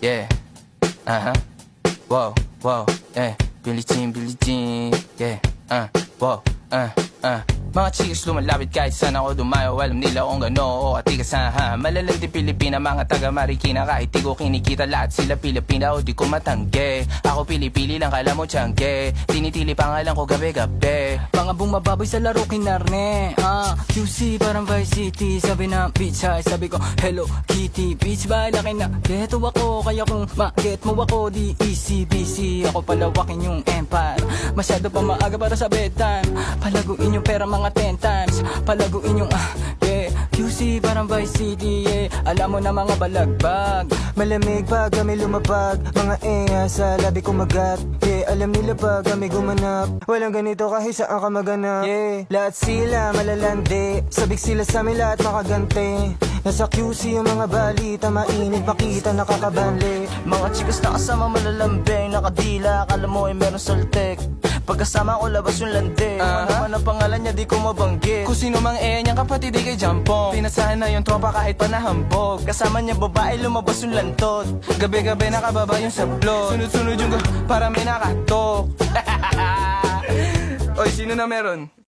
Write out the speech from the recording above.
yeah. Wow, wow, yeah. Billie Jean, yeah. Wow, Mga chicks lumalapit kahit saan ako dumayo. Alam nila kung gano o atigasahan. Malalandi Pilipina, mga taga Marikina. Kahit di ko kinikita, lahat sila Pilipina o di ko matanggi. Ako pili-pili lang, kala mo tiyangge. Tinitili pangalan ko gabi-gabi. Mga bumababoy sa laro kinarne. QC parang Vice City. Sabi na bitch hi, sabi ko Hello Kitty. Bitch ba laki na geto ako. Kaya kung ma-get mo ako, di easy busy. Ako palawakin yung empire. Masyado pa maaga para sa bedtime. Palaguin yung pera mga 10 times. Palaguin yung yeah. QC parang Vice City, yeah. Alam mo na mga balagbag. Malamig pag kami lumapag. Mga sa labi kumagat. Yeah, alam nila pag kami gumanap. Walang ganito kahit saan ka maganap. Yeah, lahat sila malalandi. Sabik sila sa amin lahat makaganti. Nasa QC yung mga balita, mainit makita nakakabanli. Mga chikas na kasama malalambing, nakadila, akala mo ay meron saltek. Pagkasama ko labas yung lande, naman ang pangalan niya di ko mabanggit. Kung sino mang niyang kapatid ay kay Jampong. Pinasahan na yung tropa kahit pa nahambog. Kasama niya babae, lumabas yung lantot. Gabi-gabi nakababa yung sablot. Sunod-sunod yung para may nakatok. Oy, sino na meron?